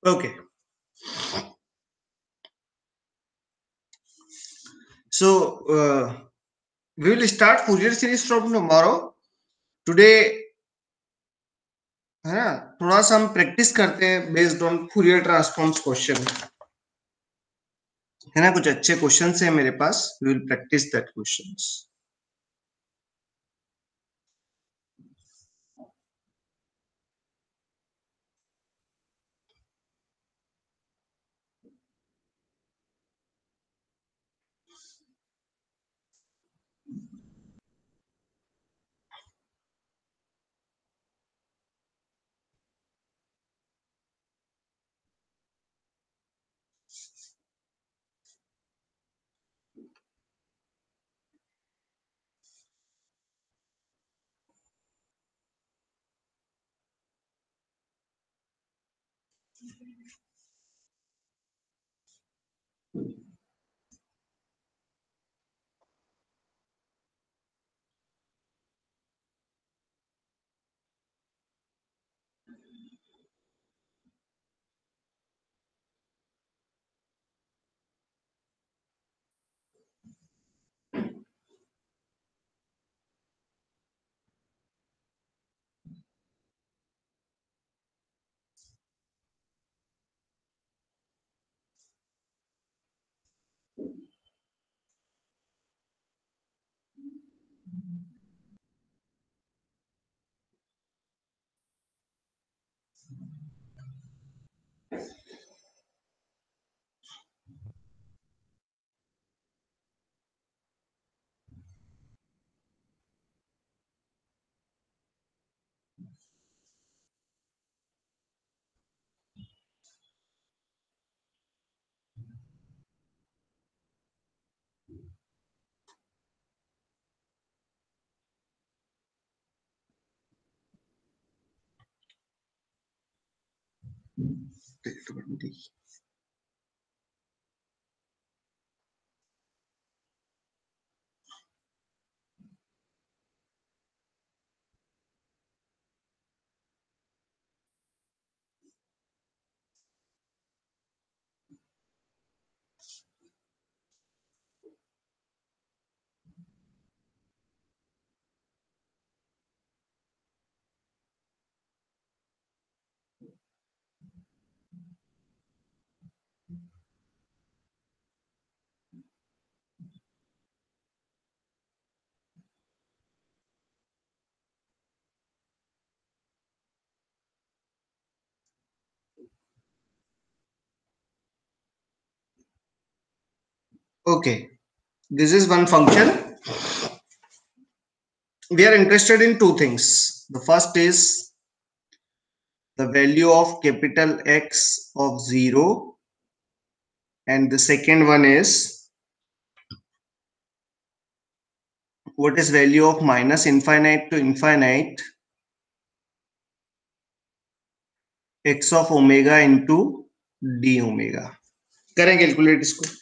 Okay, so we will start Fourier series from tomorrow. Today है ना, थोड़ा सा हम प्रैक्टिस करते हैं based on Fourier transforms question, है ना। कुछ अच्छे क्वेश्चंस हैं मेरे पास, we will practice that questions. Okay, this is one function. We are interested in two things. The first is the value of capital X of 0, and the second one is what is value of minus infinite to infinite x of omega into d omega. करें calculate इसको।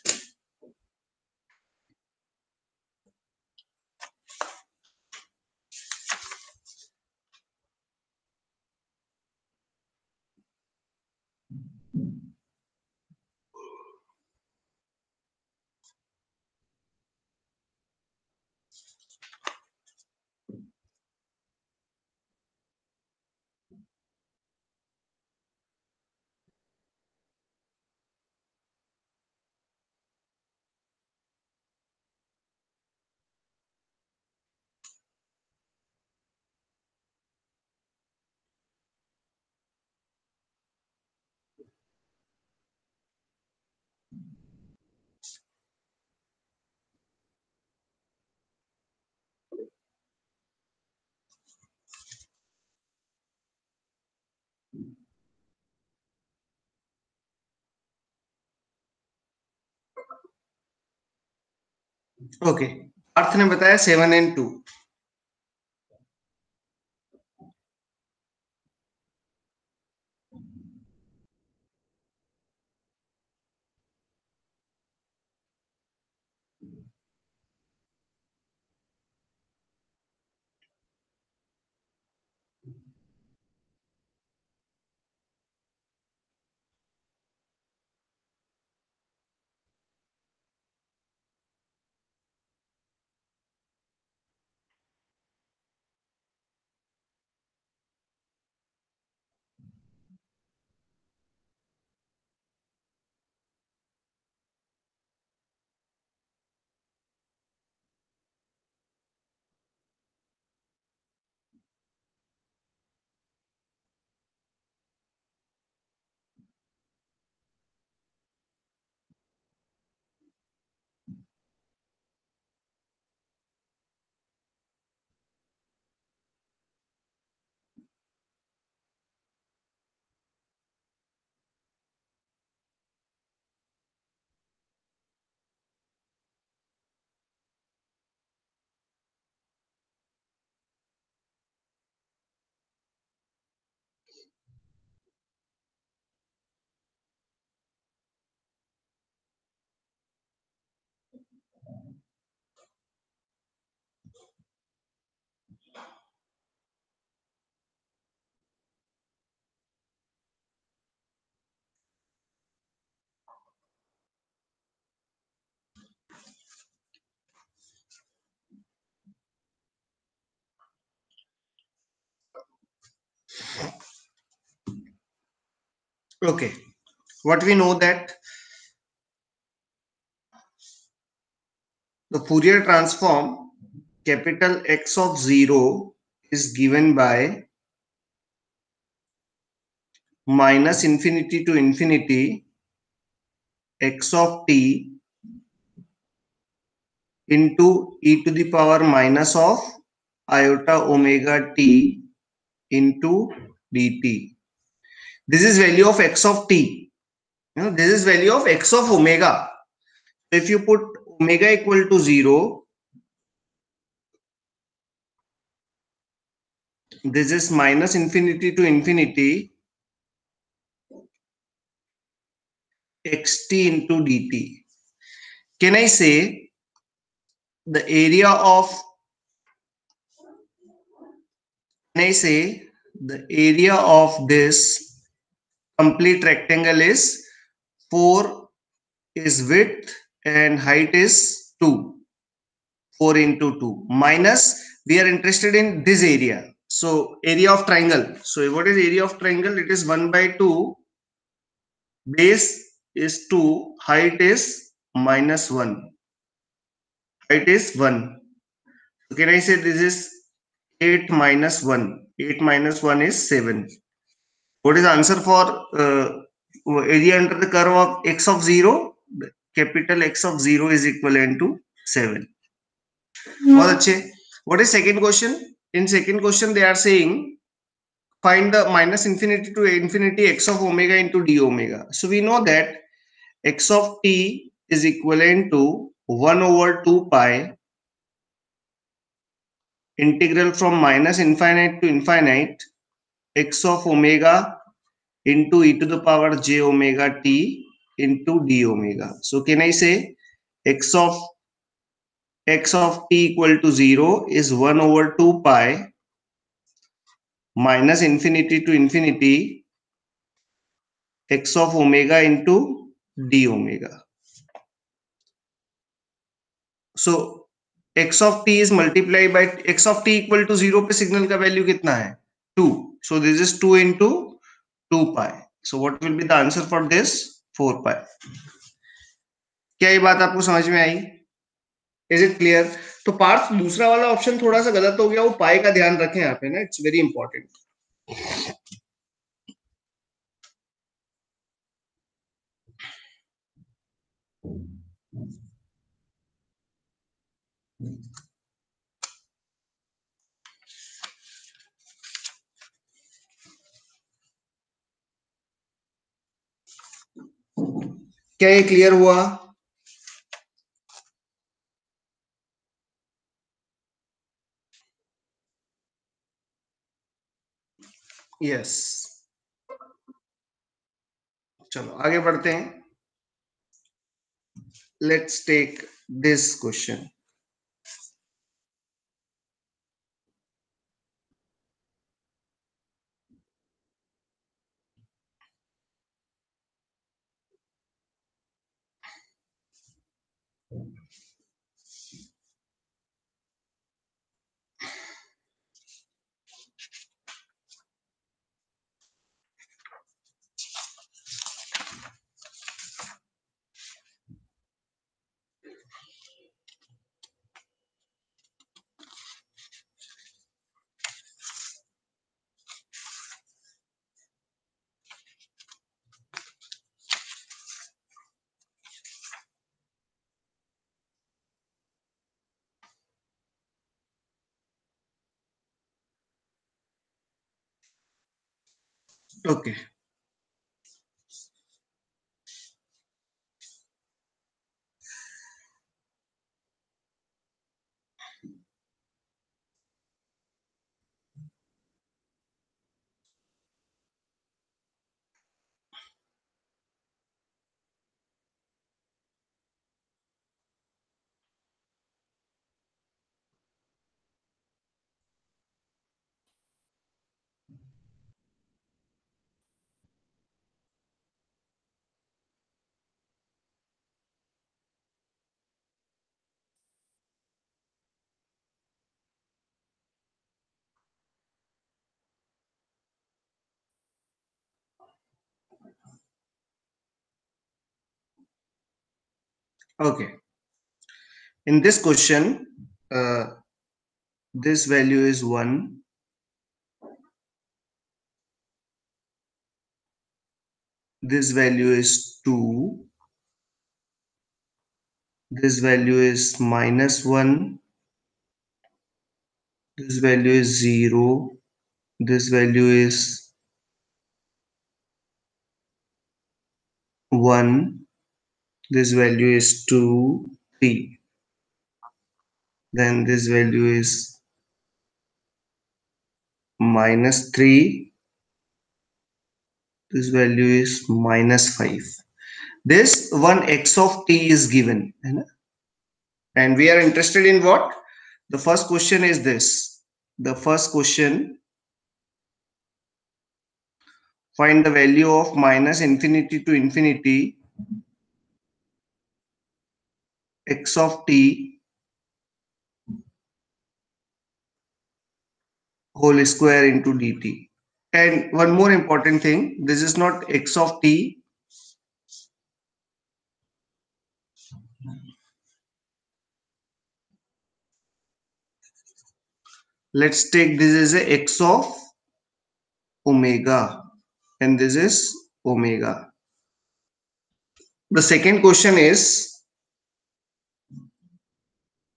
Okay, Partha ने बताया 7 and 2। Okay, what we know that the Fourier transform capital X of 0 is given by minus infinity to infinity x of t into e to the power minus of iota omega t into dt. This is value of x of t. This is value of x of omega. If you put omega equal to 0, this is minus infinity to infinity xt into dt. Can I say the area of, can I say the area of this complete rectangle is 4 is width and height is 2. 4 into 2 minus, we are interested in this area. So area of triangle. So what is area of triangle? It is 1 by 2. Base is 2. Height is minus 1. Height is 1. So can I say this is 8 minus 1? 8 minus 1 is 7. What is the answer for area under the curve of x of 0? Capital X of 0 is equivalent to 7. बहुत अच्छे. What is second question? In second question they are saying find the minus infinity to infinity x of omega into d omega. So we know that x of t is equivalent to 1 over 2 pi integral from minus infinite to infinite x of omega into e to the power j omega t into d omega. So can I say x of t equal to 0 is 1 over 2 pi minus infinity to infinity x of omega into d omega. So x of t is multiplied by x of t equal to 0 पे signal का value कितना है 2. So this is 2 into 2 pi. So what will be the answer for this? 4 pi. क्या ये बात आपको समझ में आई? Is it clear? तो पार्थ दूसरा वाला ऑप्शन थोड़ा सा गलत हो गया, वो पाई का ध्यान रखें यहाँ पे ना, इट्स वेरी इंपॉर्टेंट. क्या ये क्लियर हुआ? यस. चलो आगे बढ़ते हैं. Let's take this question. Okay. Okay. In this question, this value is 1, this value is 2, this value is -1, this value is 0, this value is 1, this value is 2, 3. Then this value is -3, this value is -5. This one x of t is given, है ना? And we are interested in what? The first question is this. The first question, find the value of -infinity to infinity x of t whole square into dt. And one more important thing, this is not x of t. Let's take this as a x of omega, and this is omega. The second question is,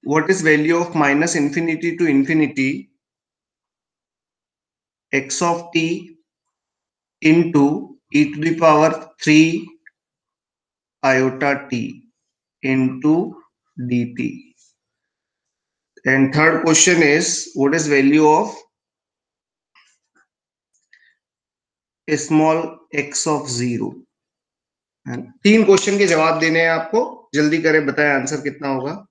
what is value of -infinity to infinity x of t into e to the power 3 iota t into dt. And third question is, what is value of small x of 0? तीन question के जवाब देने हैं आपको, जल्दी करें, बताएं answer कितना होगा.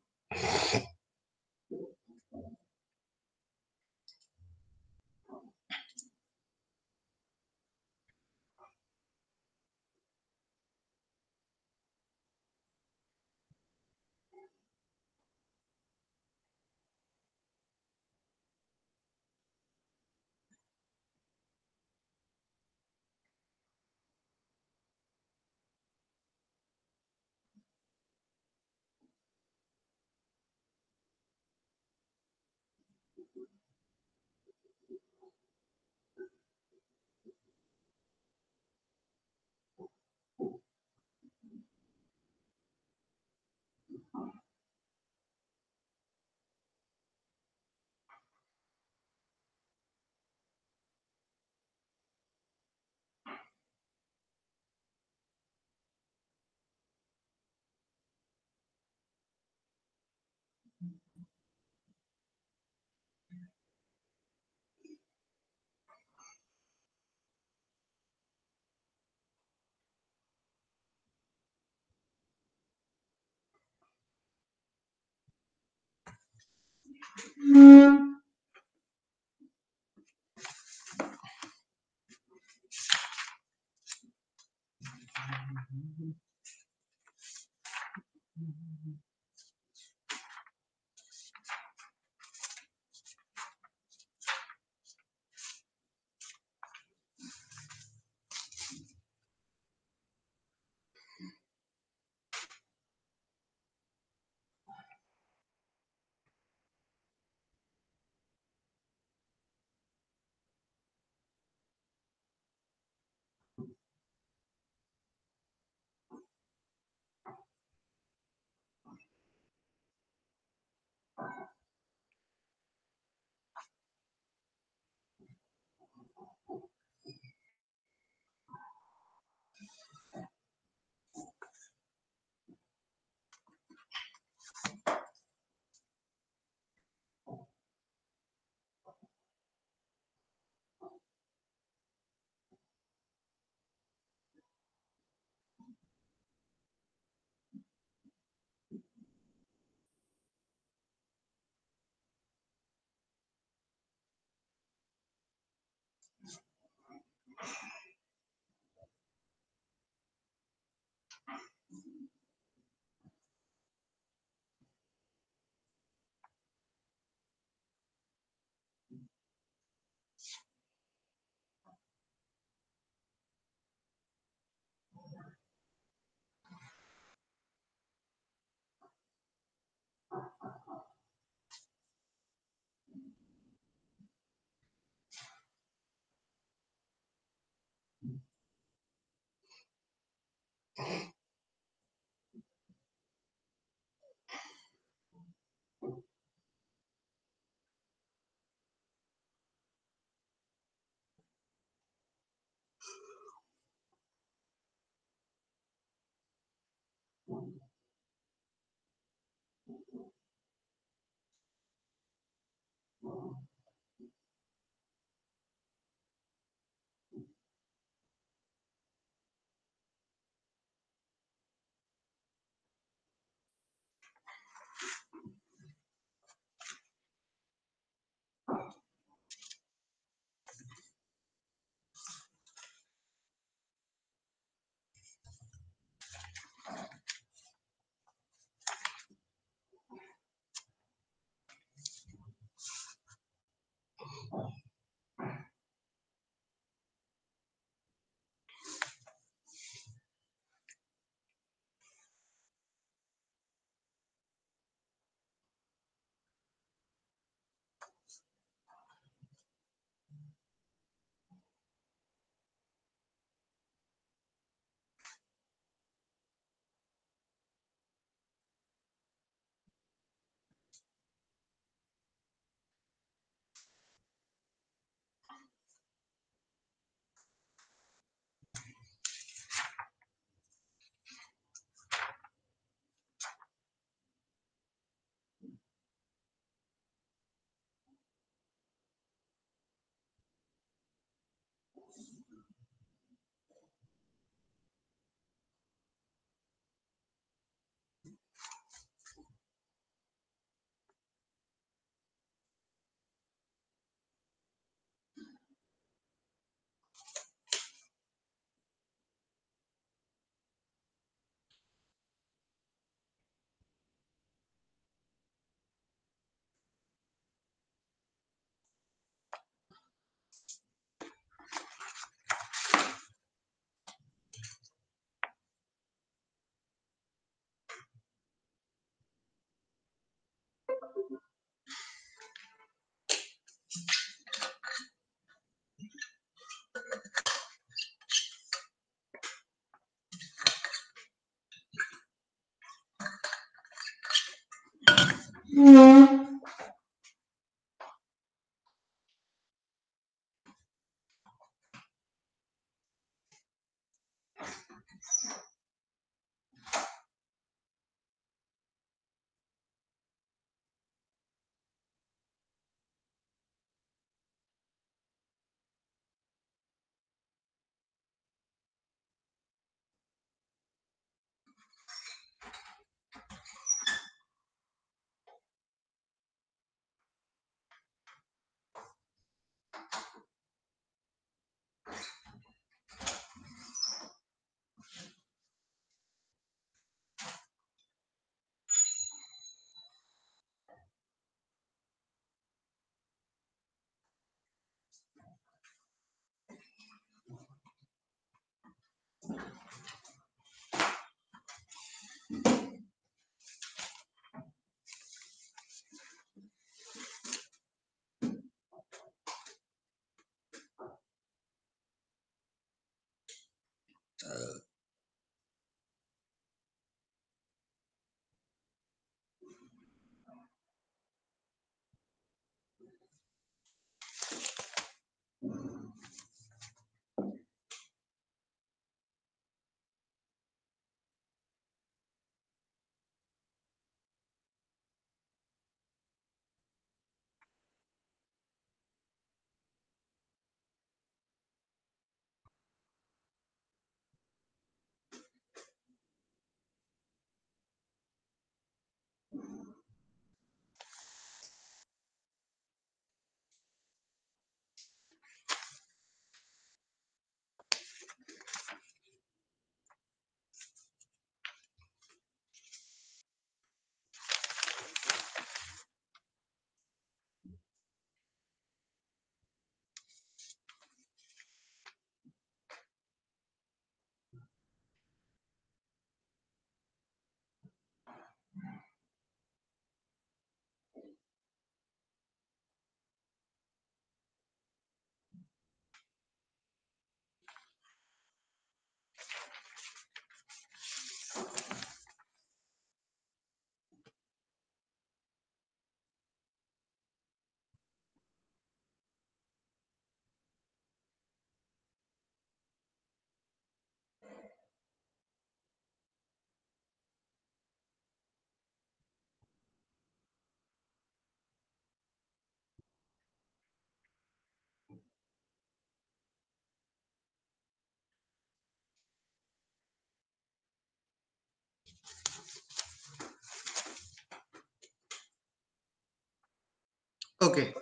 Okay.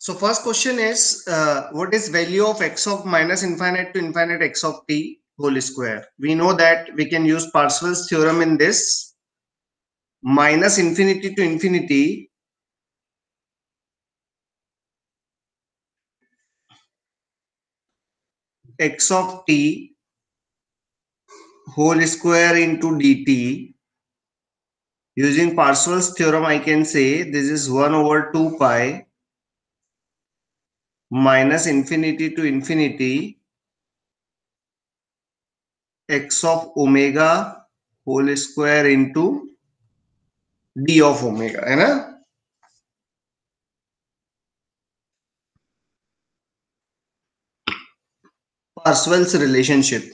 So first question is, what is value of x of minus infinite to infinite x of t whole square? We know that we can use Parseval's theorem in this. Minus infinity to infinity x of t whole square into dt. Using Parseval's theorem, I can say this is 1 over 2 pi minus infinity to infinity x of omega whole square into d of omega, है ना? Parseval's relationship.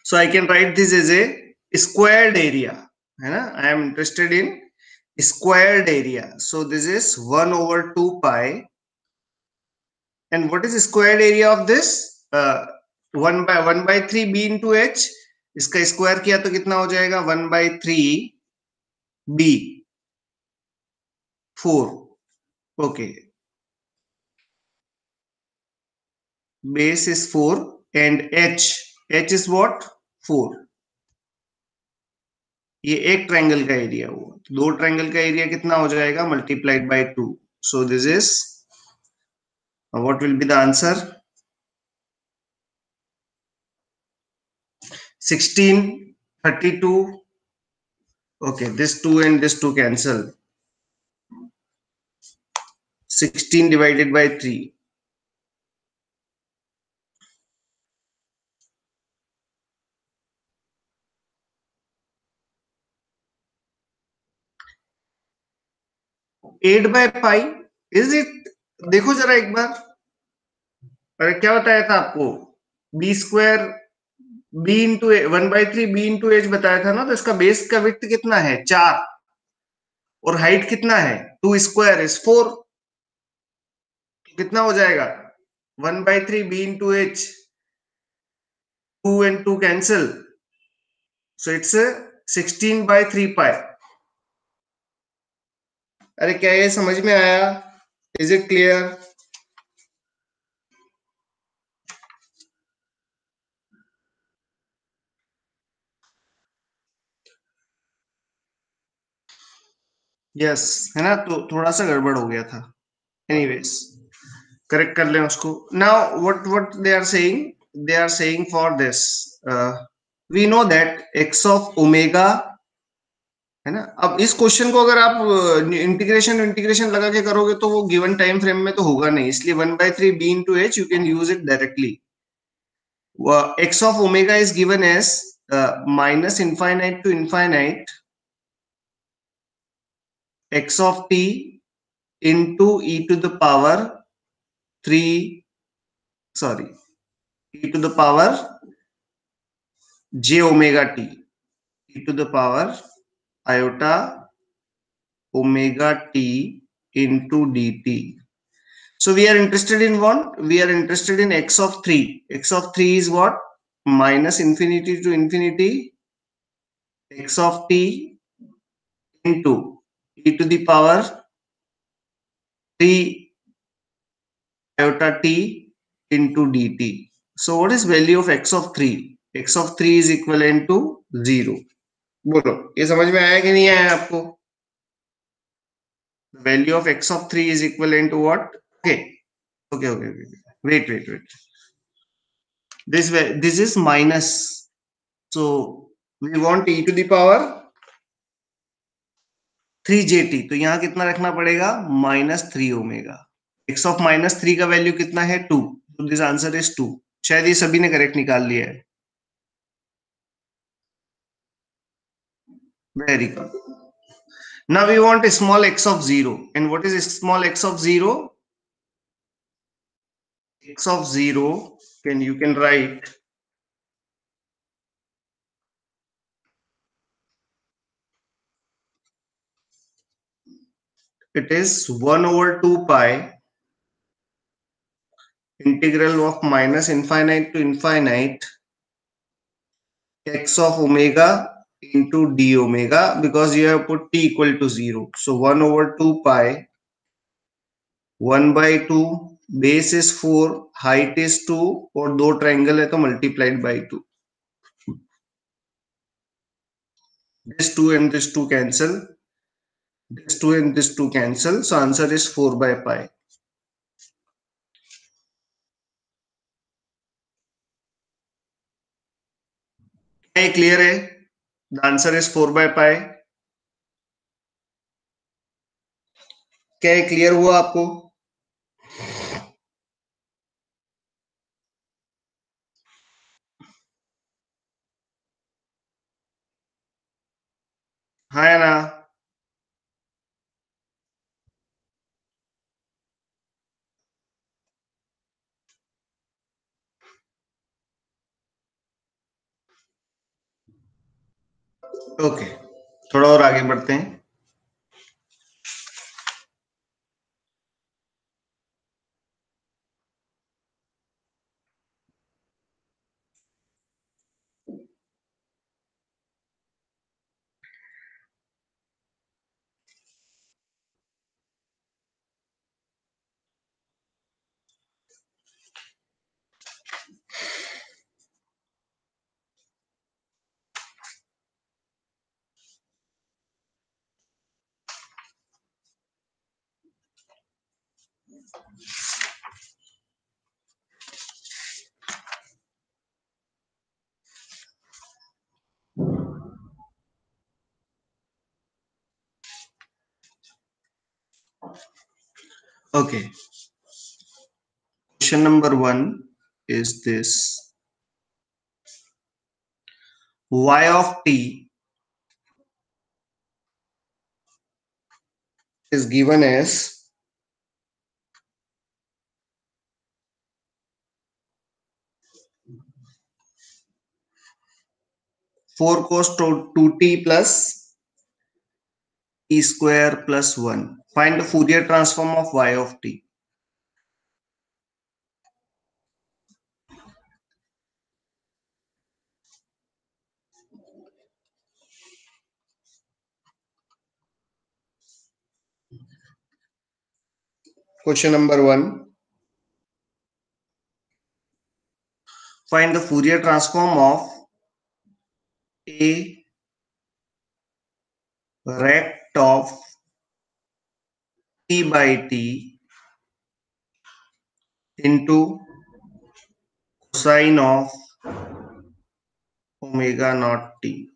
So I can write this as a squared area, है ना? I am interested in squared area. So this is 1 over 2 pi. And what is the squared area of this? 1 by 3 b into h. इसका square किया तो कितना हो जाएगा? 1 by 3 b 4. Okay. Base is 4 and h is what? 4. ये एक triangle का area हुआ, दो ट्रायंगल का एरिया कितना हो जाएगा? Multiplied by 2. So this is what will be the answer? 16, 32. Okay, this 2 and this 2 cancel. 16 divided by 3. Eight by pi is it? देखो जरा एक बार, अरे क्या बताया था आपको, B square B into 1/3 B into H बताया था ना, तो इसका बेस का विड्थ कितना है 4 और हाइट कितना है 2 स्क्वायर इज 4, कितना हो जाएगा 1/3 B into H, 2 and 2 cancel, so it's a 16/3 pi. अरे क्या ये समझ में आया? Is it clear? यस, है ना, तो थोड़ा सा गड़बड़ हो गया था। एनीवेज, करेक्ट कर लें उसको। Now what they are saying, they are saying for this, we know that X of omega, है ना। अब इस क्वेश्चन को अगर आप इंटीग्रेशन इंटीग्रेशन लगा के करोगे तो वो गिवन टाइम फ्रेम में तो होगा नहीं, इसलिए 1/3 B into H you can use it directly. X of omega is given as minus infinite to infinite x of t into e to the power 3, sorry, e to the power j omega t, e to the power iota omega t into dt. So we are interested in what? We are interested in x of 3. X of 3 is what? Minus infinity to infinity x of t into e to the power 3 iota t into dt. So what is value of x of 3? X of 3 is equivalent to 0. बोलो ये समझ में आया कि नहीं आया आपको? Value of x of 3 is equivalent to what? Okay. Wait. This is minus. So we want e to the power 3jt. तो यहाँ कितना रखना पड़ेगा? -3 ओमेगा। x of -3 का वैल्यू कितना है 2, तो दिस आंसर इज 2। शायद ये सभी ने करेक्ट निकाल लिया है। Very good. Now we want a small x of 0. And what is a small x of 0? X of 0, you can write it is 1 over 2 pi integral of minus infinite to infinite x of omega into d omega, because you have put t equal to 0. So 1 over 2 pi 1/2, base is 4, height is 2 और दो triangle है तो multiplied by 2. This 2 and this 2 cancel. This 2 and this 2 cancel. So answer is 4/pi. क्या ये clear है? The answer is 4/pi. क्या ये clear हुआ आपको? हाँ या ना? ओके, थोड़ा और आगे बढ़ते हैं। Okay, question number 1 is this: y of t is given as 4 cos 2t plus t square plus 1. Find the Fourier transform of y of t. Question number 1. Find the Fourier transform of a rect of t by t into cosine of omega naught t.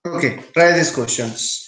Okay, try these questions.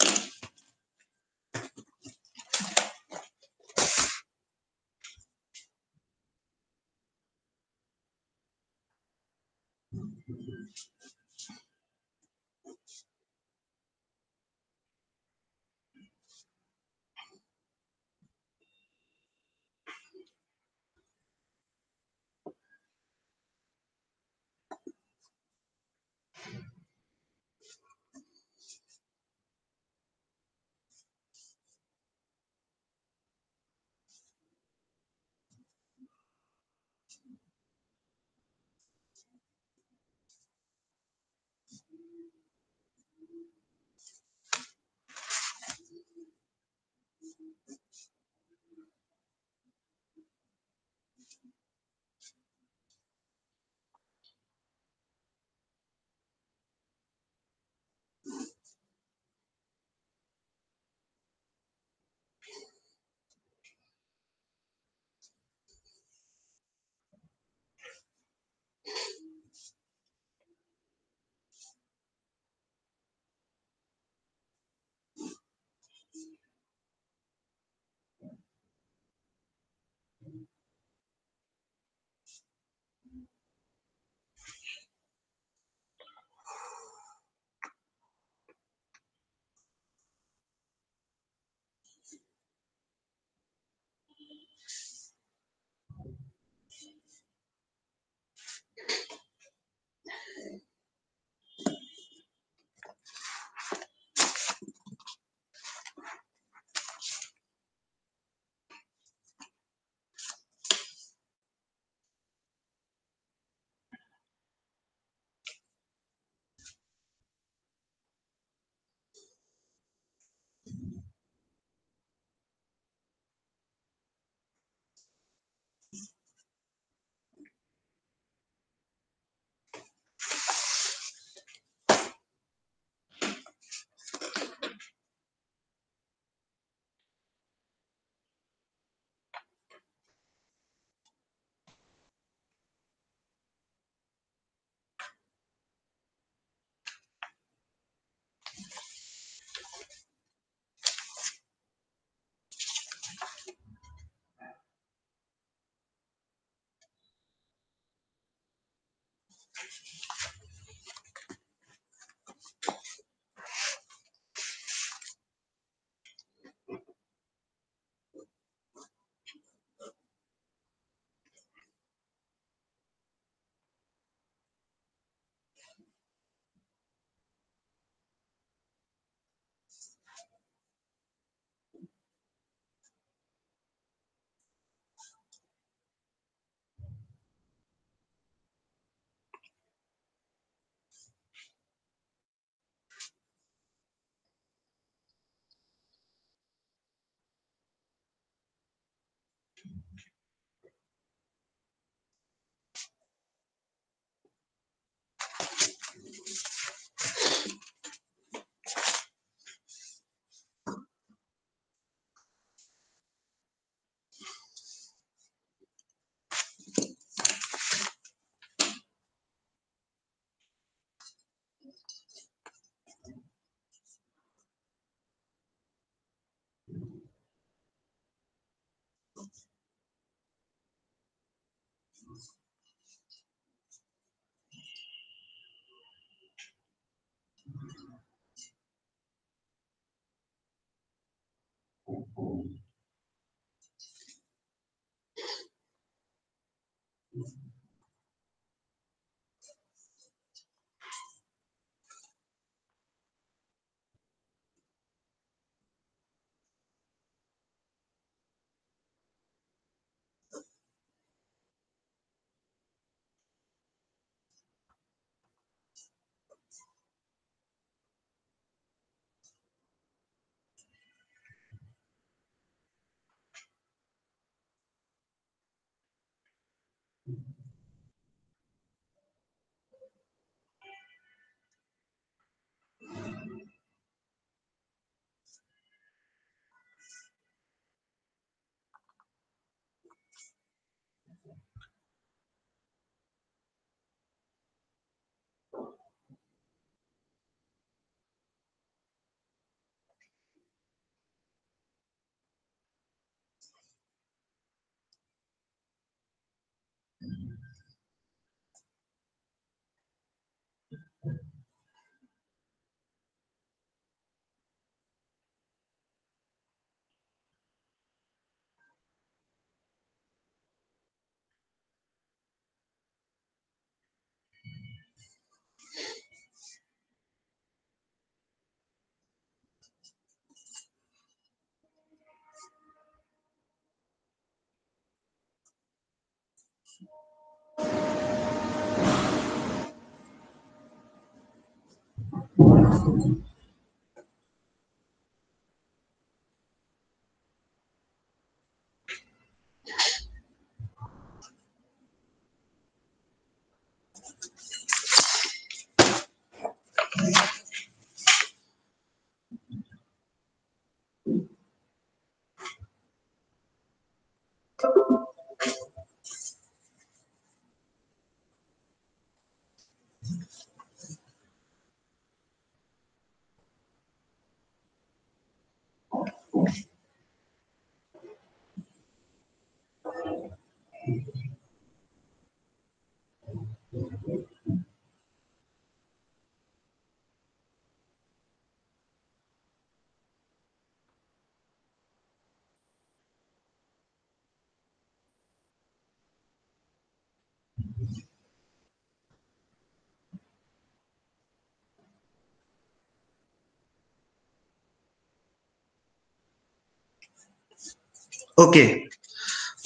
Okay,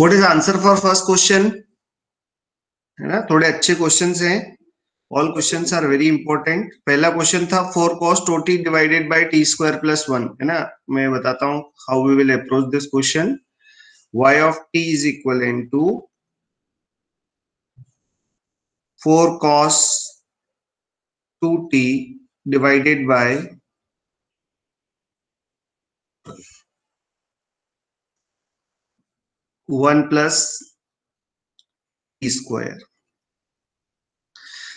what is answer for first question? है ना, थोड़े अच्छे question हैं। All questions are very important. पहला question था 4 cos t divided by t square plus 1, है ना। मैं बताता हूँ how we will approach this question. y of t is equivalent to 4 cos 2t divided by 1 plus t square.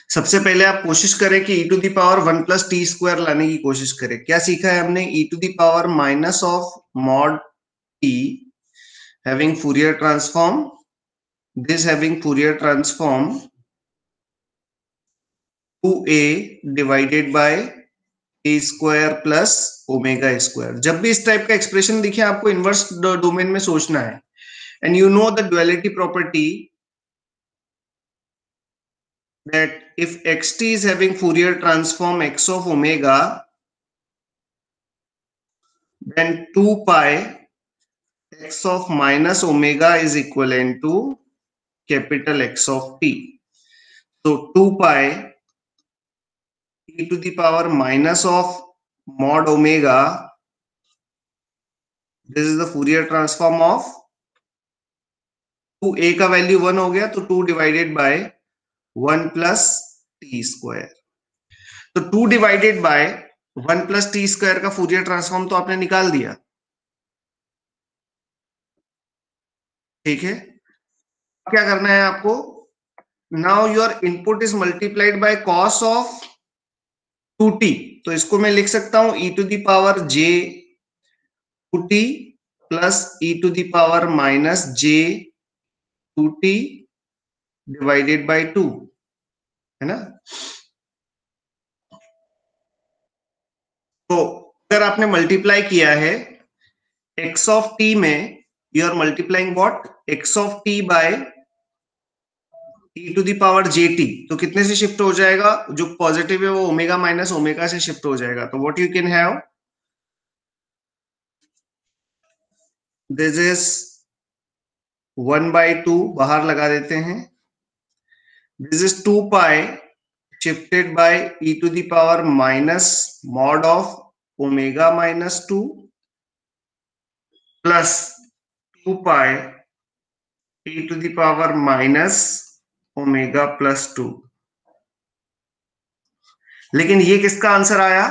सबसे पहले आप कोशिश करें कि e to the power 1 plus T square लाने की कोशिश करें। क्या सीखा है हमने? e to the power minus of mod t having Fourier transform, this having Fourier transform 2a divided by a square plus omega square. जब भी इस टाइप का एक्सप्रेशन दिखे आपको इनवर्स डोमेन में सोचना है। And you know the duality property that if xt is having Fourier transform x of omega, then 2 pi x of minus omega is equivalent to capital X of t. So 2 pi e to the power minus of mod omega, this is the Fourier transform of 2a का value 1 हो गया तो 2 divided bye 1 plus T square. तो 2 divided bye 1 plus T square का Fourier transform तो आपने निकाल दिया, ठीक है। क्या करना है आपको? Now your input is multiplied by cos of 2t, तो इसको मैं लिख सकता हूं e to the power j 2t प्लस e to the power minus j 2t divided by 2, है ना। तो अगर आपने मल्टीप्लाई किया है x ऑफ t में, you are multiplying what? x of t by e to the power jt, तो कितने से शिफ्ट हो जाएगा? जो पॉजिटिव है वो ओमेगा माइनस ओमेगा से शिफ्ट हो जाएगा। तो what you can have, this is 1/2 बाहर लगा देते हैं, this is 2 pi shifted by e to the power minus mod of omega minus 2 plus 2 pi e to the power minus omega plus 2। लेकिन ये किसका आंसर आया?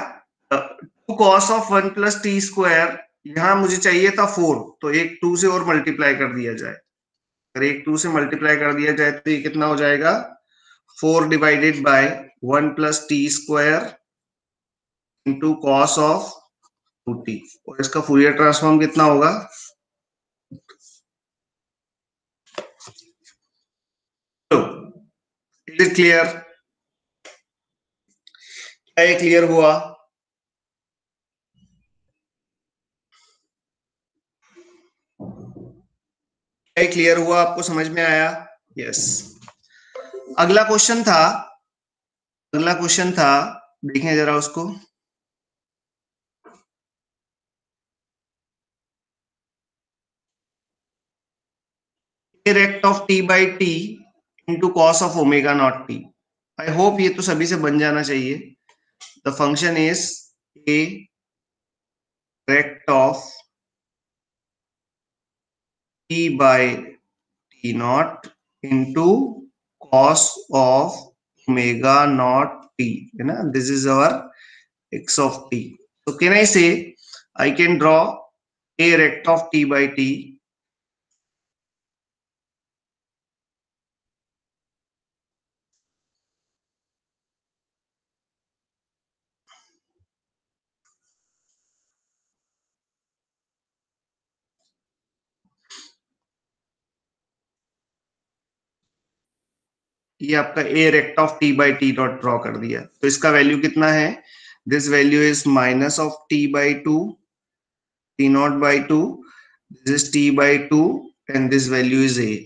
2 cos of 1 plus t square, यहां मुझे चाहिए था 4, तो एक 2 से और मल्टीप्लाई कर दिया जाए। अगर एक 2 से मल्टीप्लाई कर दिया जाए तो ये कितना हो जाएगा? 4 divided by 1 plus T square into cos of 2t, और इसका फूरियर ट्रांसफॉर्म कितना होगा? तो इज इट क्लियर? क्या ये क्लियर हुआ? क्या ये क्लियर हुआ? आपको समझ में आया? यस। अगला क्वेश्चन था, देखें जरा उसको। Rect of t by T into cos of omega not T. I hope ये तो सभी से बन जाना चाहिए। The function is a rect of t by T not into cos of omega not T, है ना। This is our x of t. So can I say I can draw a rect of t by t ये आपका a rect of t by T dot draw कर दिया। तो इसका value कितना है? This value is minus of t by 2 t nought by 2, this is t by 2 and this value is a।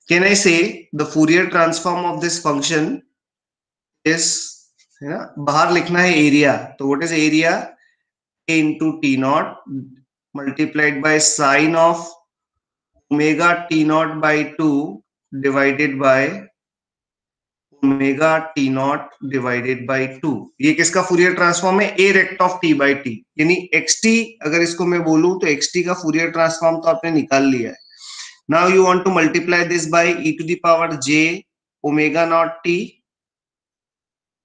Can I say the Fourier transform of this function is, है ना, बाहर लिखना है एरिया, तो what is area? a into T nought multiplied by sine of omega T nought by 2 divided by omega T nought divided by 2। ये किसका Fourier transform है? A rect of T by T, यानी X T अगर इसको मैं बोलूं तो X T का फूरियर ट्रांसफॉर्म तो आपने निकाल लिया है। Now you want to multiply this by e to the power j omega not T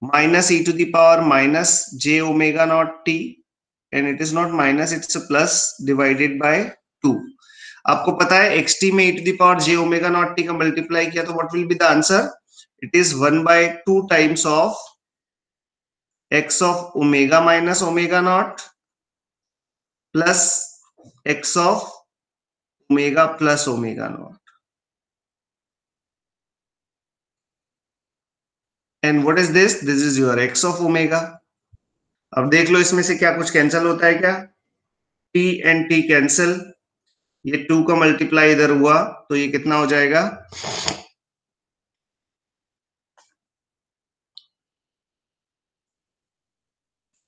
minus e to the power minus j omega naught t, and it is not minus, it's a plus divided by 2। आपको पता है xt में e to the power j omega naught t का multiply किया तो what will be the answer? It is 1 by 2 times of x of omega minus omega naught plus x of omega plus omega naught, and what is this? This is your x of omega। अब देख लो इसमें से क्या कुछ cancel होता है क्या? t and t cancel, ये 2 का मल्टीप्लाई इधर हुआ तो ये कितना हो जाएगा?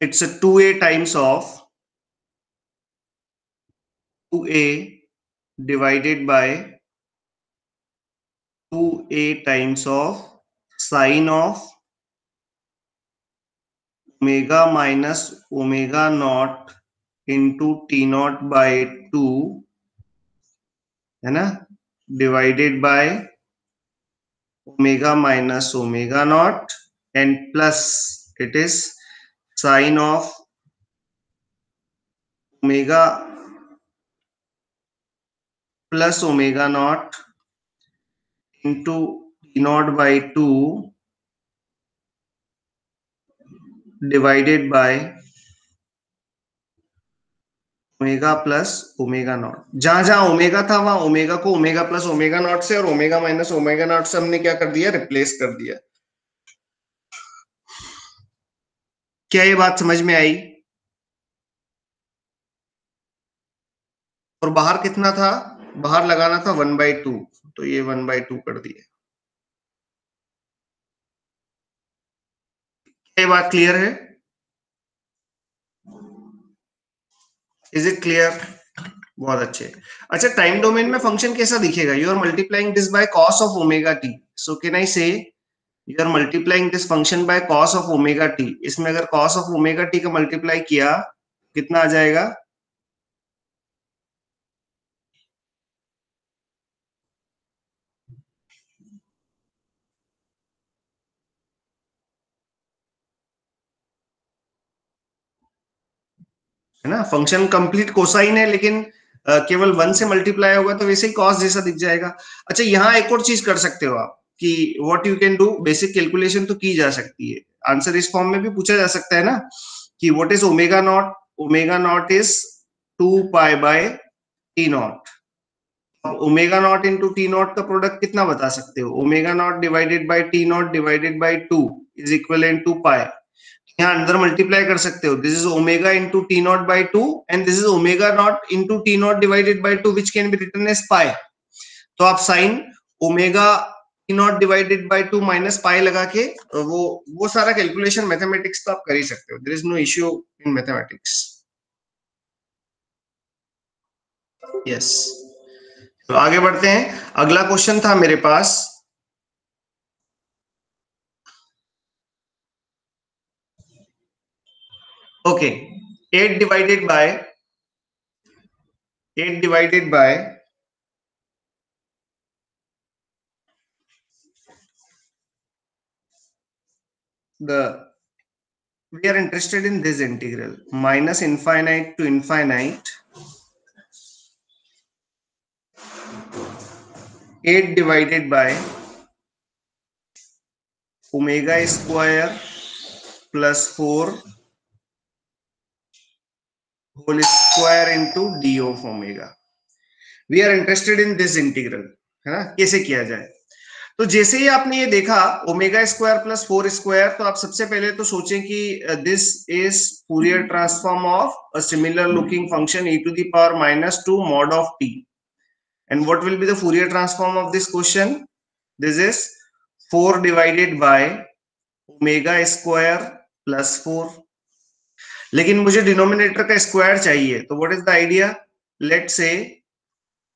It's a 2a times of 2a divided by 2a times of sine of omega minus omega naught into t naught by 2, है ना, divided by omega minus omega naught and plus it is sine of omega plus omega naught into t naught by 2 divided by omega plus omega naught. जहां जहां omega था वहां omega को omega plus omega naught से और omega minus omega not से हमने क्या कर दिया? रिप्लेस कर दिया। क्या ये बात समझ में आई? और बाहर कितना था? बाहर लगाना था 1/2, तो ये 1/2 कर दिया। क्या ये बात क्लियर है? Is it clear? बहुत अच्छे। अच्छा, टाइम डोमेन में फंक्शन कैसा दिखेगा? You are multiplying this by cos of omega T, so can I say you are multiplying this function by cos of omega T. इसमें अगर कॉस ऑफ ओमेगा टी का multiply किया कितना आ जाएगा? है ना, फंक्शन कंप्लीट कोसाइन है लेकिन केवल 1 से मल्टीप्लाई होगा तो वैसे ही कॉस जैसा दिख जाएगा। अच्छा, यहाँ एक और चीज कर सकते हो आप कि what you can do, basic calculation तो की जा सकती है, आंसर इस फॉर्म में भी पूछा जा सकता है ना कि what is omega nought? Omega nought is 2 pi by T nought. अब omega nought into T nought का प्रोडक्ट कितना बता सकते हो? Omega nought divided by T nought divided by 2 is equal to pi. यहाँ अंदर मल्टीप्लाई कर सकते हो, this is omega into T nought by 2 and this is omega nought into T nought divided by 2 which can be written as पाई। तो आप sine omega T nought divided by 2 minus pi लगा के वो सारा calculation mathematics तो आप कर ही सकते हो, there is no issue in mathematics. Yes, तो आगे बढ़ते हैं। अगला क्वेश्चन था मेरे पास, okay, 8 divided by 8 divided by the, we are interested in this integral minus infinite to infinite 8 divided by omega square plus 4 whole square into d of omega। we are interested in this integral, है ना, कैसे किया जाए? तो जैसे ही आपने ये देखा ओमेगा स्क्वायर प्लस 4 स्क्वायर, तो आप सबसे पहले तो सोचें कि this is Fourier transform of a similar looking function e to the power minus 2 mod of t। And what will be the Fourier transform of this question? This is 4 divided by omega square plus 4। लेकिन मुझे denominator का square चाहिए, तो what is the idea? Let's say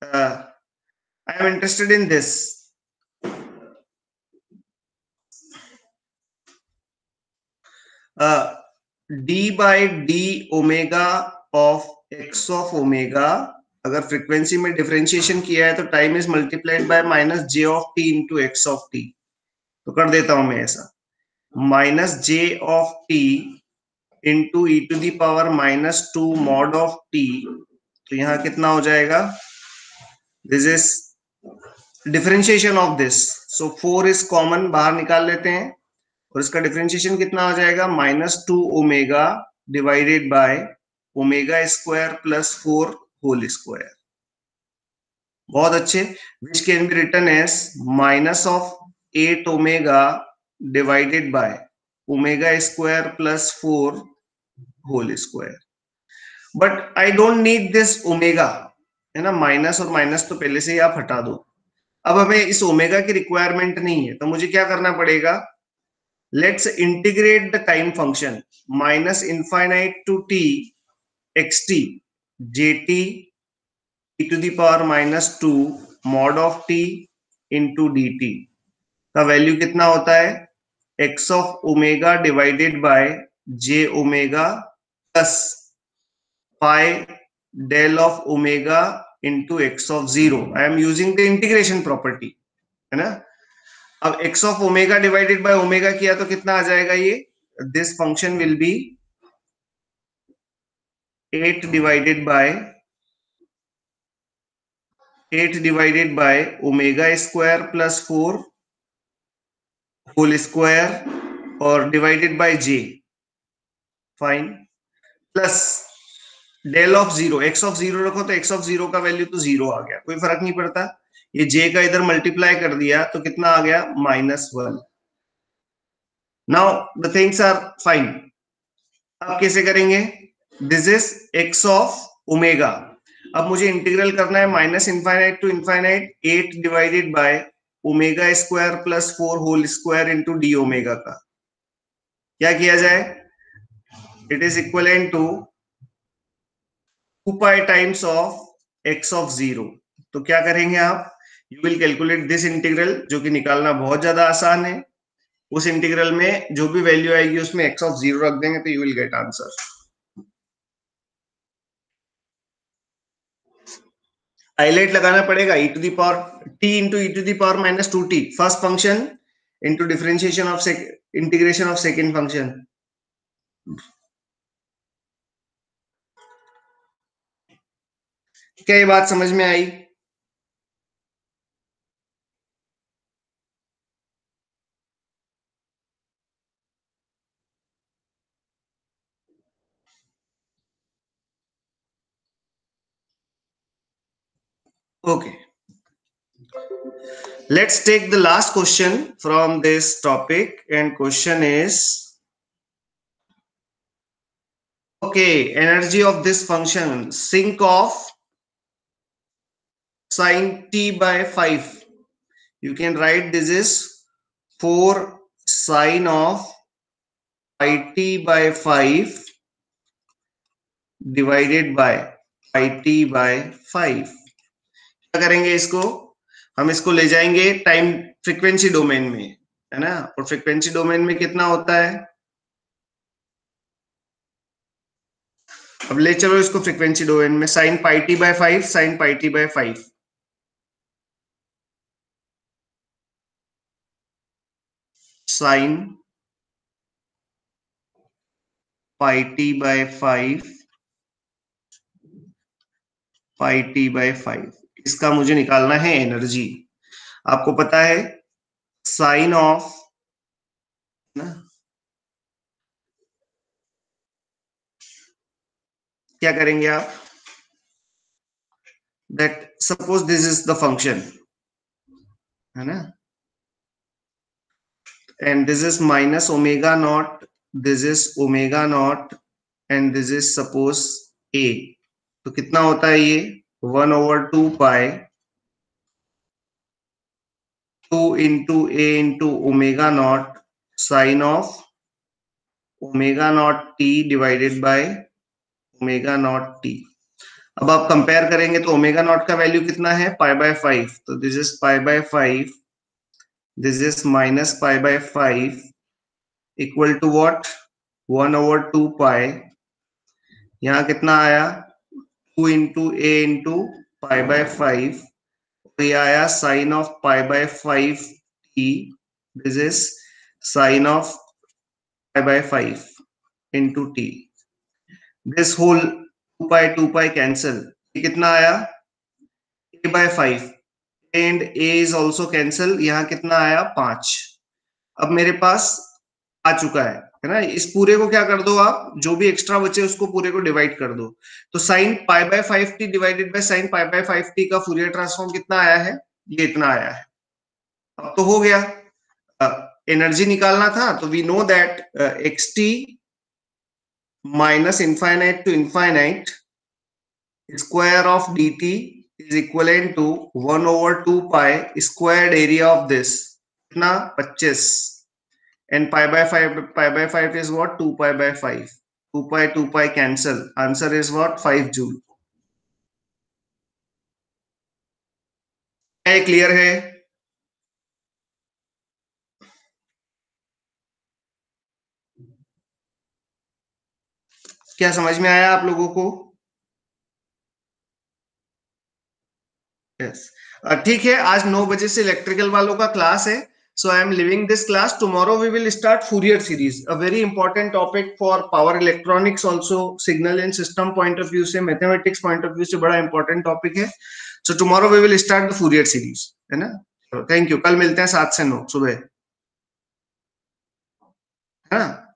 I am interested in this, D by D omega of x of omega, अगर frequency में differentiation किया है तो time is multiplied by minus J of T into X of T. तो कर देता हूं मैं ऐसा, minus J of T into E to the power minus two mod of T. तो यहां कितना हो जाएगा, this is differentiation of this, so 4 is common, बाहर निकाल लेते हैं, और इसका डिफरेंशिएशन कितना हो जाएगा, minus two omega divided by omega square plus 4 whole square. बहुत अच्छे, which can be written as minus of 8 omega divided by omega square plus 4 whole square. But I don't need this omega, है ना, minus और minus तो पहले से ही आप हटा दो। अब हमें इस ओमेगा की रिक्वायरमेंट नहीं है, तो मुझे क्या करना पड़ेगा, let's integrate the time function minus infinite to t x t j t e to the power minus 2 mod of t into dt का वैल्यू कितना होता है, x of omega divided by j omega plus pi del of omega into X of zero. I am using the integration property, है ना। अब x of omega divided by omega किया तो कितना आ जाएगा, ये this function will be 8 divided by omega square plus 4 whole square और divided by J, fine, plus del of zero, X of zero रखो तो एक्स ऑफ जीरो का वैल्यू तो जीरो आ गया, कोई फर्क नहीं पड़ता, ये जे का इधर मल्टीप्लाई कर दिया तो कितना आ गया, -1। Now the things are fine. अब कैसे करेंगे, this is x of omega, अब मुझे इंटीग्रल करना है minus infinite to infinite 8 divided by omega square plus 4 whole square into d omega का। क्या किया जाए, it is equivalent to 2 pi times of x of zero. तो क्या करेंगे आप, you will calculate this integral, जो कि निकालना बहुत ज्यादा आसान है। उस इंटीग्रल में जो भी वैल्यू आएगी उसमें एक्स ऑफ जीरो रख देंगे तो you will get answer. Highlight लगाना पड़ेगा, e to the power T into E to the power minus two T first function into differentiation of integration of second function. क्या ये बात समझ में आई? Okay, let's take the last question from this topic, and question is, okay, energy of this function sinc of sin t by 5, you can write this is 4 sin of pi t by 5 divided by pi t by 5। क्या करेंगे इसको, हम इसको ले जाएंगे time frequency domain में, है ना, और फ्रीक्वेंसी डोमेन में कितना होता है, अब ले चलो इसको फ्रीक्वेंसी डोमेन में, sine pi t by 5 sine pi t by 5, sine pi t by 5 pi t by 5, इसका मुझे निकालना है एनर्जी। आपको पता है साइन ऑफ ना, क्या करेंगे आप, that suppose this is the function, है ना, and this is minus omega nought, this is omega nought, and this is suppose A. तो कितना होता है ये, 1/2 pi 2 into A into omega nought sine of omega not T divided by omega not T. अब आप compare करेंगे तो omega naught का वैल्यू कितना है, पाई बाय 5, तो this is pi by 5, this is minus pi by 5 equal to what, 1/2 pi, यहाँ कितना आया 2 into A into pi by 5, ये आया sine of pi by 5 t, this is sine of pi by 5 into t, this whole 2 pi cancel, कितना आया a by 5 and a is also cancel, यहाँ कितना आया 5। अब मेरे पास आ चुका है ना, इस पूरे को क्या कर दो आप, जो भी एक्स्ट्रा बचे उसको पूरे को डिवाइड कर दो, तो sine pi by 5t divided by sine pi by 5t का फूरियर ट्रांसफॉर्म कितना आया है, ये इतना आया है। अब तो हो गया, एनर्जी निकालना था, तो we know that xt minus infinite to infinite square of dt is equivalent to 1/2 pi squared area of this, कितना 25, and pi by 5 is what 2 pi by 5, 2 pi cancel, answer is what 5 joule। Clear है? क्या समझ में आया आप लोगों को? Yes, ठीक है, आज 9 बजे से इलेक्ट्रिकल वालों का क्लास है, so I am leaving this class, tomorrow we will start Fourier series, a very important topic for power electronics also, signal and system point of view से, mathematics point of view से बड़ा important topic है, so tomorrow we will start the Fourier series, है ना? Thank you, कल मिलते हैं 7 से 9 सुबह, है ना?